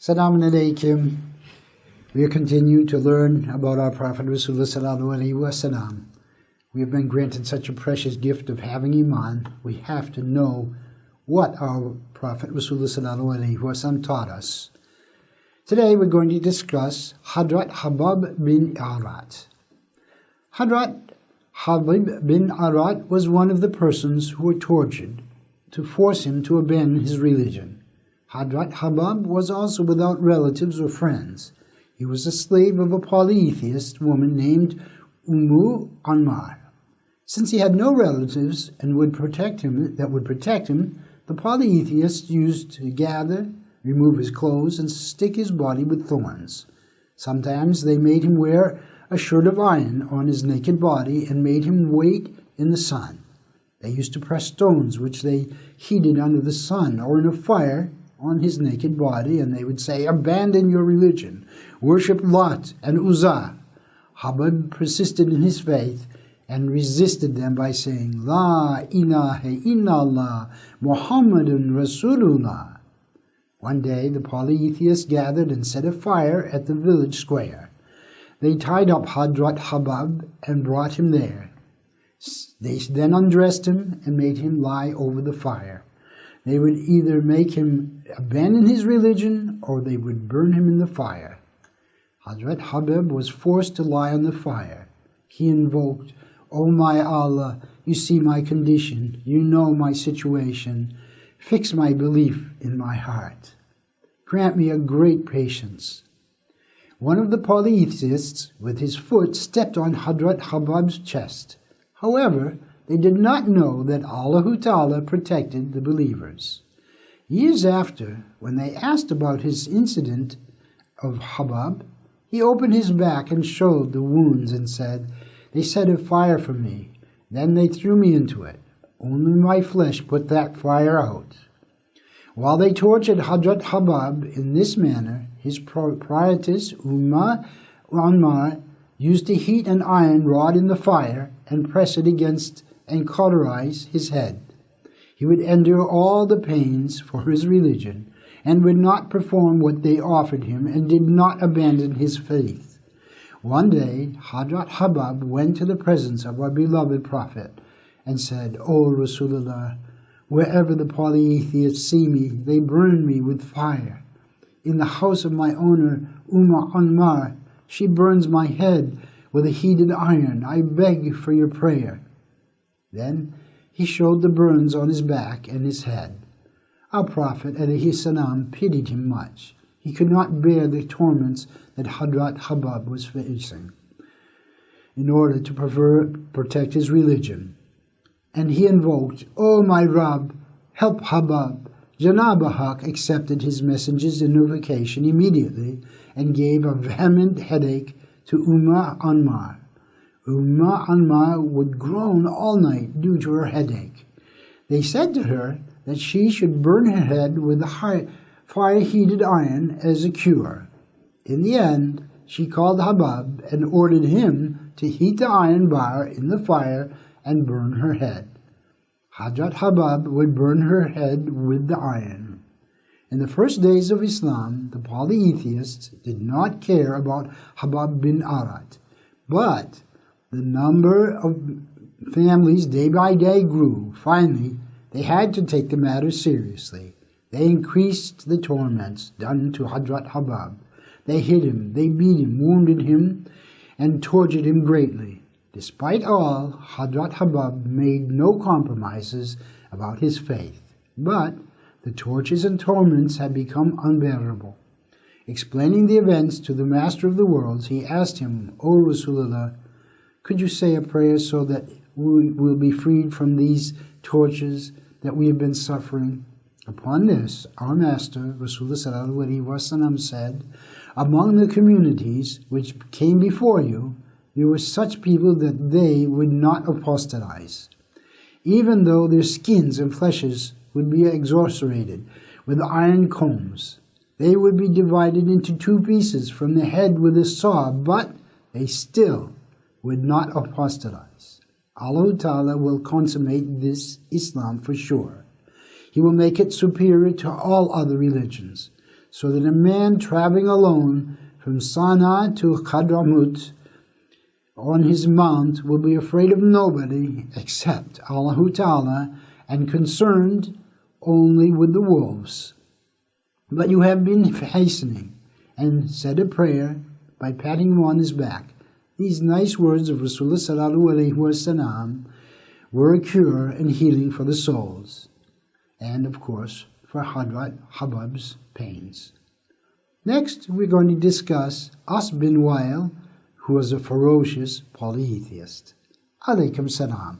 Assalamu alaikum. We are continuing to learn about our Prophet Rasûl-Allâh. We have been granted such a precious gift of having Iman. We have to know what our Prophet Rasûl-Allâh taught us. Today we're going to discuss Hadrat Khabbâb bin Arat. Hadrat Khabbâb bin Arat was one of the persons who were tortured to force him to abandon his religion. Hadrat Khabbâb was also without relatives or friends. He was a slave of a polytheist woman named Ummu Anmâr. Since he had no relatives and would protect him, the polytheists used to gather, remove his clothes, and stick his body with thorns. Sometimes they made him wear a shirt of iron on his naked body and made him wait in the sun. They used to press stones which they heated under the sun or in a fire on his naked body, and they would say, "Abandon your religion, worship Lât and Uzzâ." Khabbâb persisted in his faith and resisted them by saying, "Lâ ilâha ill-Allâh, Muhammadun Rasûl-Allâh." One day the polytheists gathered and set a fire at the village square. They tied up Hadrat Khabbâb and brought him there. They then undressed him and made him lie over the fire. They would either make him abandon his religion or they would burn him in the fire. Hadrat Khabbâb was forced to lie on the fire. He invoked, "O my Allah, you see my condition, you know my situation. Fix my belief in my heart. Grant me a great patience." One of the polytheists with his foot stepped on Hadrat Khabbâb's chest. However, they did not know that Allahu Ta'ala protected the believers. Years after, when they asked about his incident of Khabbâb, he opened his back and showed the wounds and said, "They set a fire for me. Then they threw me into it. Only my flesh put that fire out." While they tortured Hadrat Khabbâb in this manner, his proprietress Ummu Anmâr used to heat an iron rod in the fire and press it against and cauterize his head. He would endure all the pains for his religion and would not perform what they offered him and did not abandon his faith. One day, Hadrat Khabbâb went to the presence of our beloved Prophet and said, "O Rasulullah, wherever the polytheists see me, they burn me with fire. In the house of my owner, Ummu Anmâr, she burns my head with a heated iron. I beg for your prayer." Then he showed the burns on his back and his head. Our Prophet Alaihissalam pitied him much. He could not bear the torments that Hadrat Khabbâb was facing in order to protect his religion. And he invoked, "O my Rabb, help Khabbâb." Janab-ul-Haq accepted his messenger's invocation immediately and gave a vehement headache to Ummu Anmâr. Ummu Anmâr would groan all night due to her headache. They said to her that she should burn her head with a fire-heated iron as a cure. In the end, she called Khabbâb and ordered him to heat the iron bar in the fire and burn her head. Hadrat Khabbâb would burn her head with the iron. In the first days of Islam, the polytheists did not care about Khabbâb bin Arat, but the number of families day by day grew. Finally, they had to take the matter seriously. They increased the torments done to Hadrat Khabbâb. They hit him, they beat him, wounded him, and tortured him greatly. Despite all, Hadrat Khabbâb made no compromises about his faith. But the tortures and torments had become unbearable. Explaining the events to the Master of the Worlds, he asked him, "O Rasulullah, could you say a prayer so that we will be freed from these tortures that we have been suffering?" Upon this, our Master, Rasûl-Allâh said, among the communities which came before you, there were such people that they would not apostatize, even though their skins and fleshes would be exorcerated with iron combs. They would be divided into 2 pieces from the head with a saw, but they still would not apostatize. Allah Ta'ala will consummate this Islam for sure. He will make it superior to all other religions, so that a man traveling alone from Sana'a to Hadramut on his mount will be afraid of nobody except Allahu Ta'ala and concerned only with the wolves. But you have been hastening and said a prayer by patting him on his back. These nice words of Rasulullah were a cure and healing for the souls, and of course for Hadrat Khabbâb's pains. Next, we're going to discuss As bin Wa'il, who was a ferocious polytheist. Alaihissalam.